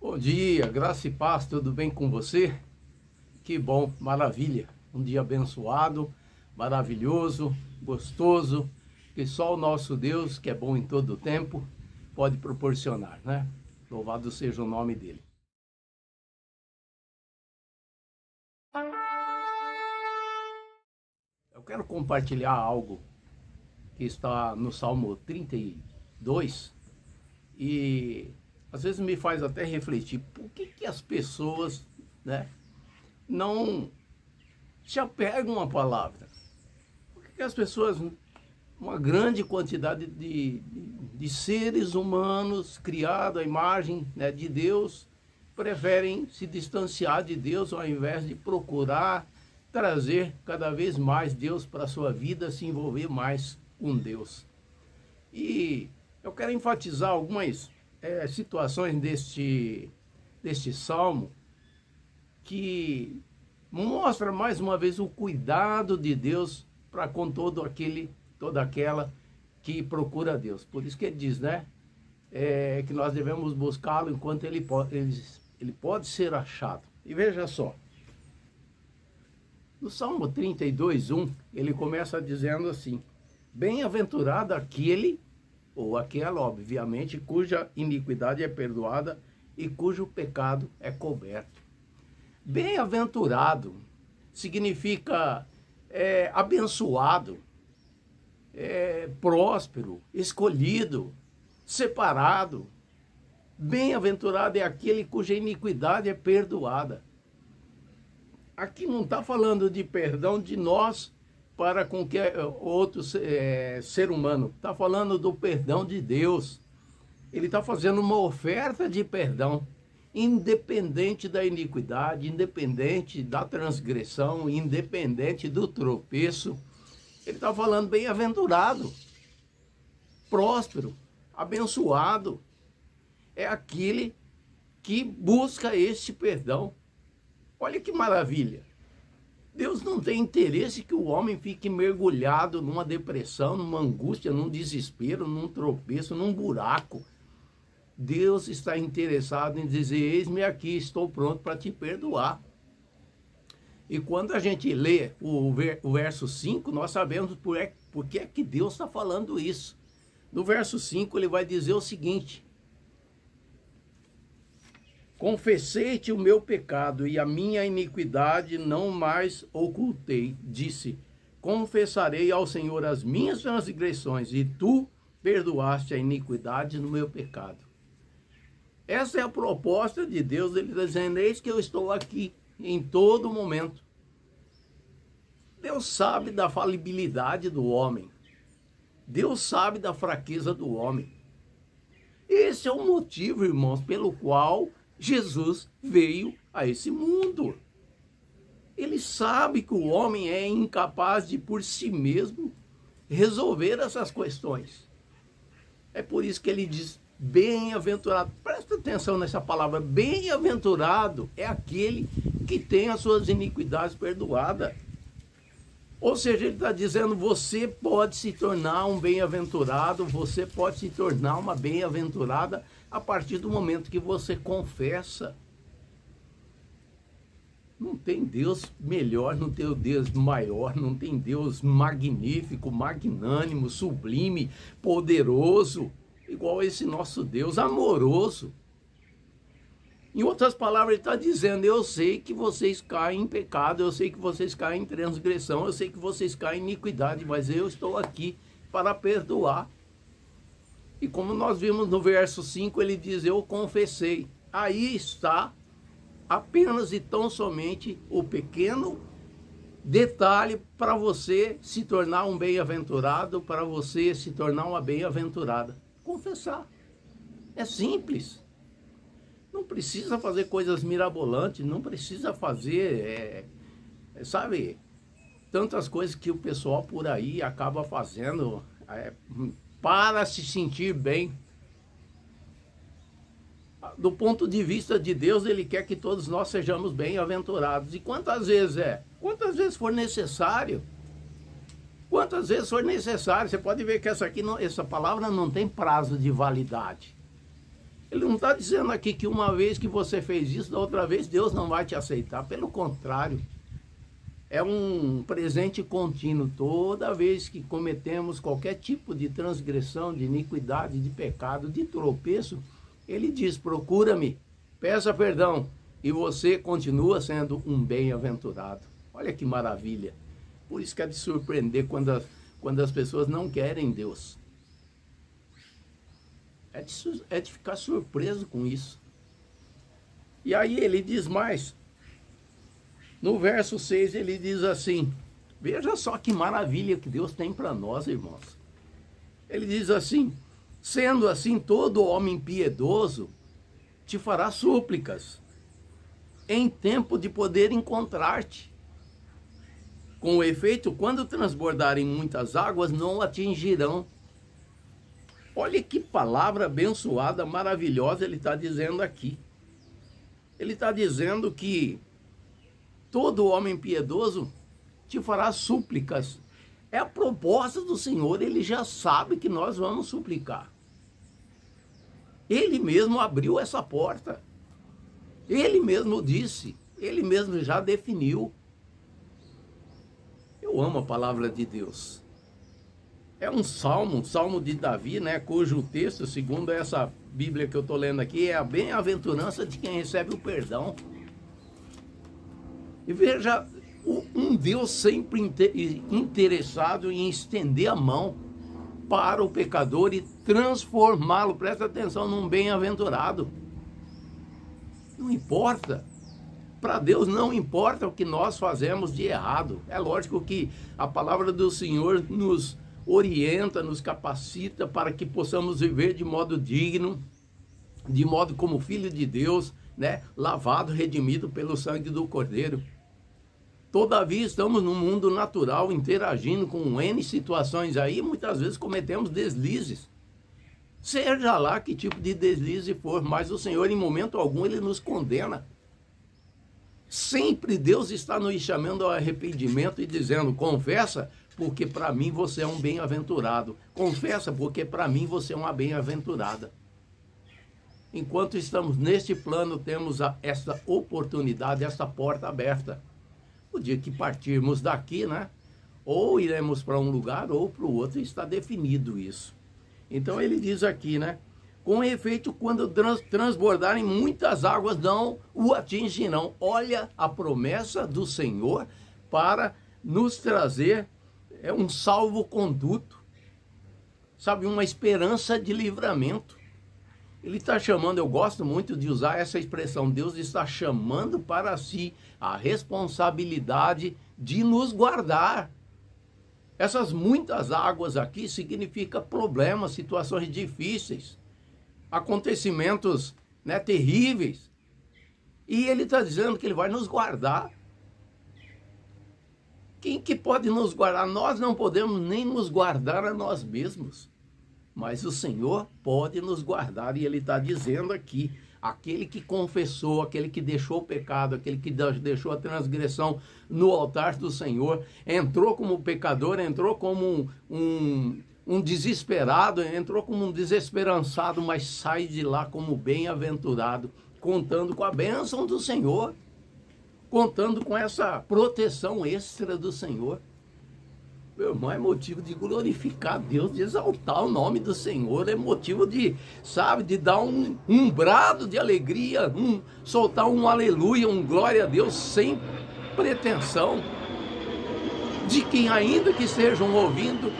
Bom dia, graça e paz, tudo bem com você? Que bom, maravilha, um dia abençoado, maravilhoso, gostoso, que só o nosso Deus, que é bom em todo o tempo, pode proporcionar, né? Louvado seja o nome dele. Eu quero compartilhar algo que está no Salmo 32 e às vezes me faz até refletir por que as pessoas, né, não se apegam à palavra. Por que as pessoas, uma grande quantidade de seres humanos criados à imagem, né, de Deus, preferem se distanciar de Deus ao invés de procurar trazer cada vez mais Deus para a sua vida, se envolver mais com Deus. E eu quero enfatizar algumas situações deste salmo que mostra mais uma vez o cuidado de Deus para com toda aquela que procura Deus. Por isso que ele diz, né, que nós devemos buscá-lo enquanto ele pode ser achado. E veja só, no Salmo 32:1, ele começa dizendo assim: bem-aventurado aquele, ou aquela, obviamente, cuja iniquidade é perdoada e cujo pecado é coberto. Bem-aventurado significa abençoado, próspero, escolhido, separado. Bem-aventurado é aquele cuja iniquidade é perdoada. Aqui não está falando de perdão de nós para qualquer outro ser humano. Está falando do perdão de Deus. Ele está fazendo uma oferta de perdão, independente da iniquidade, independente da transgressão, independente do tropeço. Ele está falando bem-aventurado, próspero, abençoado. É aquele que busca este perdão. Olha que maravilha. Deus não tem interesse que o homem fique mergulhado numa depressão, numa angústia, num desespero, num tropeço, num buraco. Deus está interessado em dizer: eis-me aqui, estou pronto para te perdoar. E quando a gente lê o verso 5, nós sabemos por que é que Deus está falando isso. No verso 5 ele vai dizer o seguinte: confessei-te o meu pecado e a minha iniquidade não mais ocultei. Disse: confessarei ao Senhor as minhas transgressões e tu perdoaste a iniquidade no meu pecado. Essa é a proposta de Deus. Ele está dizendo: eis que eu estou aqui em todo momento. Deus sabe da falibilidade do homem. Deus sabe da fraqueza do homem. Esse é o motivo, irmãos, pelo qual Jesus veio a esse mundo. Ele sabe que o homem é incapaz de, por si mesmo, resolver essas questões. É por isso que ele diz: bem-aventurado. Presta atenção nessa palavra. Bem-aventurado é aquele que tem as suas iniquidades perdoadas. Ou seja, ele está dizendo: você pode se tornar um bem-aventurado, você pode se tornar uma bem-aventurada a partir do momento que você confessa. Não tem Deus melhor, não tem Deus maior, não tem Deus magnífico, magnânimo, sublime, poderoso, igual esse nosso Deus, amoroso. Em outras palavras, ele está dizendo: eu sei que vocês caem em pecado, eu sei que vocês caem em transgressão, eu sei que vocês caem em iniquidade, mas eu estou aqui para perdoar. E como nós vimos no verso 5, ele diz: eu confessei. Aí está apenas e tão somente o pequeno detalhe para você se tornar um bem-aventurado, para você se tornar uma bem-aventurada. Confessar. É simples. Não precisa fazer coisas mirabolantes, não precisa fazer, sabe, tantas coisas que o pessoal por aí acaba fazendo para se sentir bem. Do ponto de vista de Deus, ele quer que todos nós sejamos bem-aventurados. E quantas vezes Quantas vezes for necessário. Quantas vezes for necessário. Você pode ver que essa palavra não tem prazo de validade. Ele não está dizendo aqui que uma vez que você fez isso, da outra vez Deus não vai te aceitar. Pelo contrário, é um presente contínuo. Toda vez que cometemos qualquer tipo de transgressão, de iniquidade, de pecado, de tropeço, ele diz, procura-me, peça perdão, e você continua sendo um bem-aventurado. Olha que maravilha. Por isso que é de surpreender quando as pessoas não querem Deus. É de ficar surpreso com isso. E aí ele diz mais. No verso 6 ele diz assim, veja só que maravilha que Deus tem para nós, irmãos. Ele diz assim, sendo assim todo homem piedoso te fará súplicas, em tempo de poder encontrar-te. Com efeito, quando transbordarem muitas águas, não atingirão. Olha que palavra abençoada, maravilhosa ele está dizendo aqui. Ele está dizendo que todo homem piedoso te fará súplicas. É a proposta do Senhor, ele já sabe que nós vamos suplicar. Ele mesmo abriu essa porta. Ele mesmo disse, ele mesmo já definiu. Eu amo a palavra de Deus. É um salmo de Davi, né, cujo texto, segundo essa Bíblia que eu estou lendo aqui, é a bem-aventurança de quem recebe o perdão. E veja, um Deus sempre interessado em estender a mão para o pecador e transformá-lo, presta atenção, num bem-aventurado. Não importa. Para Deus não importa o que nós fazemos de errado. É lógico que a palavra do Senhor nos orienta, nos capacita para que possamos viver de modo digno, de modo como filho de Deus, né? Lavado, redimido pelo sangue do Cordeiro. Todavia estamos num mundo natural, interagindo com N situações aí, muitas vezes cometemos deslizes. Seja lá que tipo de deslize for, mas o Senhor em momento algum ele nos condena. Sempre Deus está nos chamando ao arrependimento e dizendo, confessa, porque para mim você é um bem-aventurado. Confessa, porque para mim você é uma bem-aventurada. Enquanto estamos neste plano, temos essa oportunidade, essa porta aberta. O dia que partirmos daqui, né? Ou iremos para um lugar ou para o outro, está definido isso. Então ele diz aqui, né? Com efeito, quando transbordarem muitas águas, não o atingirão. Olha a promessa do Senhor para nos trazer um salvo-conduto, sabe, uma esperança de livramento. Ele está chamando, eu gosto muito de usar essa expressão, Deus está chamando para si a responsabilidade de nos guardar. Essas muitas águas aqui significa problemas, situações difíceis, acontecimentos, né, terríveis. E ele está dizendo que ele vai nos guardar. Quem que pode nos guardar? Nós não podemos nem nos guardar a nós mesmos. Mas o Senhor pode nos guardar. E ele está dizendo aqui, aquele que confessou, aquele que deixou o pecado, aquele que deixou a transgressão no altar do Senhor, entrou como pecador, entrou como um desesperado, entrou como um desesperançado, mas sai de lá como bem-aventurado, contando com a bênção do Senhor, contando com essa proteção extra do Senhor. Meu irmão, é motivo de glorificar Deus, de exaltar o nome do Senhor, é motivo de, sabe, de dar um brado de alegria, soltar um aleluia, um glória a Deus, sem pretensão, de quem ainda que estejam ouvindo,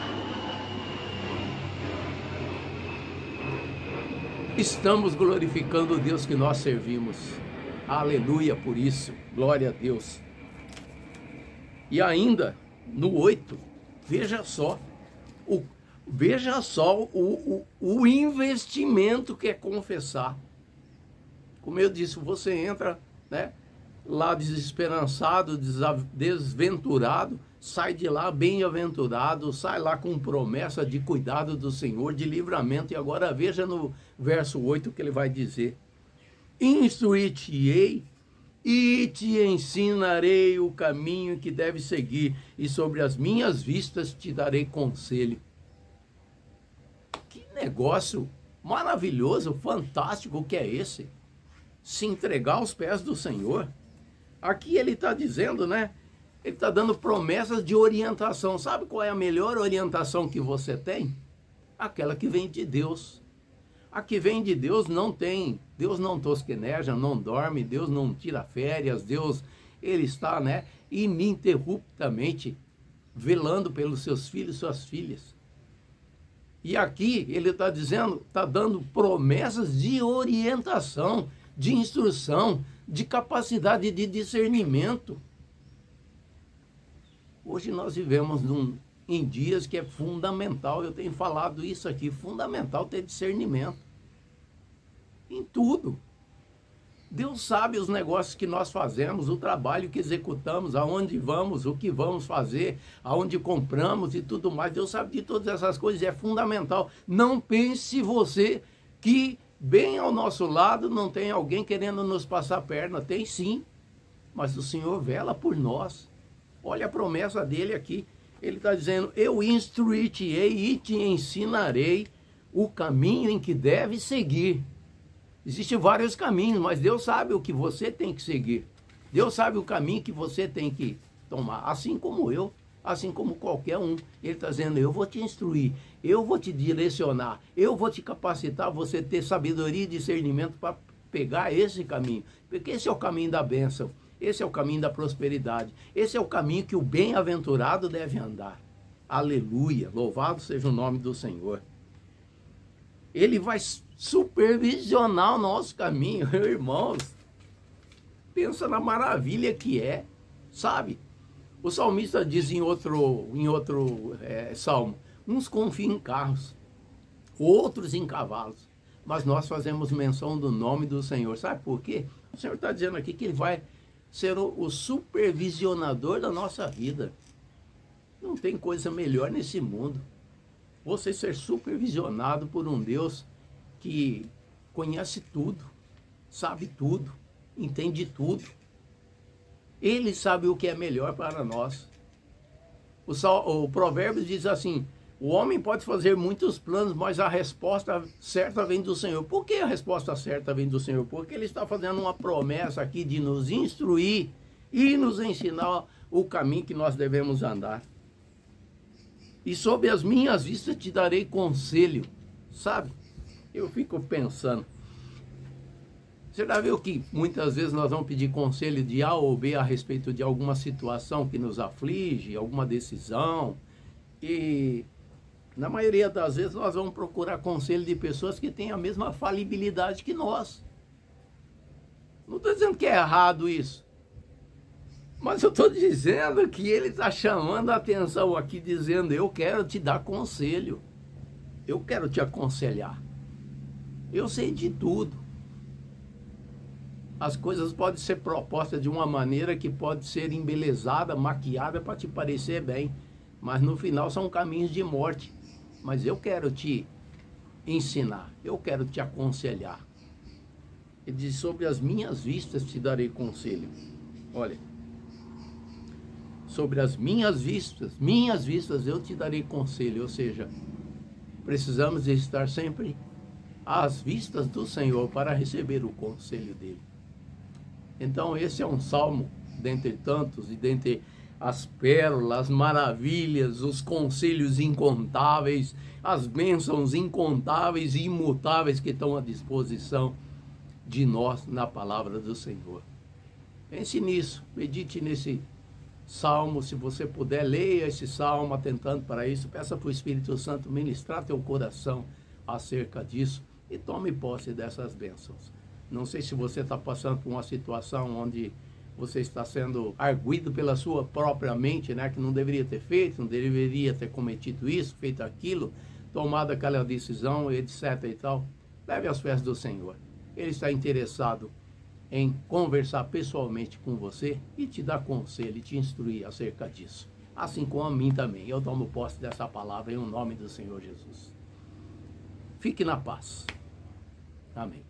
estamos glorificando o Deus que nós servimos. Aleluia por isso, glória a Deus. E ainda, no 8, veja só o investimento que é confessar. Como eu disse, você entra, né, lá desesperançado, desventurado, sai de lá bem-aventurado, sai lá com promessa de cuidado do Senhor, de livramento. E agora veja no verso 8 que ele vai dizer: instruir-te-ei e te ensinarei o caminho que deve seguir, e sobre as minhas vistas te darei conselho. Que negócio maravilhoso, fantástico que é esse. Se entregar aos pés do Senhor. Aqui ele está dizendo, né? Ele está dando promessas de orientação. Sabe qual é a melhor orientação que você tem? Aquela que vem de Deus. A que vem de Deus não tem. Deus não tosqueneja, não dorme, Deus não tira férias, Deus, ele está, né, ininterruptamente velando pelos seus filhos e suas filhas. E aqui ele está dizendo, está dando promessas de orientação, de instrução, de capacidade de discernimento. Hoje nós vivemos em dias que é fundamental, eu tenho falado isso aqui, fundamental ter discernimento. Em tudo. Deus sabe os negócios que nós fazemos, o trabalho que executamos, aonde vamos, o que vamos fazer, aonde compramos e tudo mais. Deus sabe de todas essas coisas e é fundamental. Não pense você que bem ao nosso lado não tem alguém querendo nos passar a perna. Tem sim, mas o Senhor vela por nós. Olha a promessa dele aqui. Ele está dizendo, eu instruir-te-ei e te ensinarei o caminho em que deve seguir. Existem vários caminhos, mas Deus sabe o que você tem que seguir. Deus sabe o caminho que você tem que tomar, assim como eu, assim como qualquer um. Ele está dizendo, eu vou te instruir, eu vou te direcionar, eu vou te capacitar, você ter sabedoria e discernimento para pegar esse caminho. Porque esse é o caminho da bênção, esse é o caminho da prosperidade, esse é o caminho que o bem-aventurado deve andar. Aleluia, louvado seja o nome do Senhor. Ele vai supervisionar o nosso caminho, irmãos. Pensa na maravilha que é, sabe? O salmista diz em outro salmo, uns confiam em carros, outros em cavalos, mas nós fazemos menção do nome do Senhor. Sabe por quê? O Senhor está dizendo aqui que ele vai ser o supervisionador da nossa vida. Não tem coisa melhor nesse mundo. Você ser supervisionado por um Deus que conhece tudo, sabe tudo, entende tudo. Ele sabe o que é melhor para nós. O provérbio diz assim, o homem pode fazer muitos planos, mas a resposta certa vem do Senhor. Por que a resposta certa vem do Senhor? Porque ele está fazendo uma promessa aqui de nos instruir e nos ensinar o caminho que nós devemos andar. E sob as minhas vistas te darei conselho, sabe? Eu fico pensando, você já viu que muitas vezes nós vamos pedir conselho de A ou B a respeito de alguma situação que nos aflige, alguma decisão, e na maioria das vezes nós vamos procurar conselho de pessoas que têm a mesma falibilidade que nós. Não estou dizendo que é errado isso, mas eu estou dizendo que ele está chamando a atenção aqui, dizendo, eu quero te dar conselho, eu quero te aconselhar, eu sei de tudo. As coisas podem ser propostas de uma maneira que pode ser embelezada, maquiada para te parecer bem, mas no final são caminhos de morte. Mas eu quero te ensinar, eu quero te aconselhar. Ele diz, sobre as minhas vistas te darei conselho. Olha, sobre as minhas vistas eu te darei conselho. Ou seja, precisamos estar sempre às vistas do Senhor para receber o conselho dele. Então esse é um salmo, dentre tantos, e dentre as pérolas, as maravilhas, os conselhos incontáveis, as bênçãos incontáveis e imutáveis que estão à disposição de nós na palavra do Senhor. Pense nisso, medite nesse salmo, se você puder, leia esse salmo atentando para isso, peça para o Espírito Santo ministrar teu coração acerca disso e tome posse dessas bênçãos. Não sei se você está passando por uma situação onde você está sendo arguido pela sua própria mente, né, que não deveria ter feito, não deveria ter cometido isso, feito aquilo, tomado aquela decisão, etc. e tal. Leve aos pés do Senhor. Ele está interessado em conversar pessoalmente com você e te dar conselho e te instruir acerca disso. Assim como a mim também. Eu tomo posse dessa palavra em nome do Senhor Jesus. Fique na paz. Amém.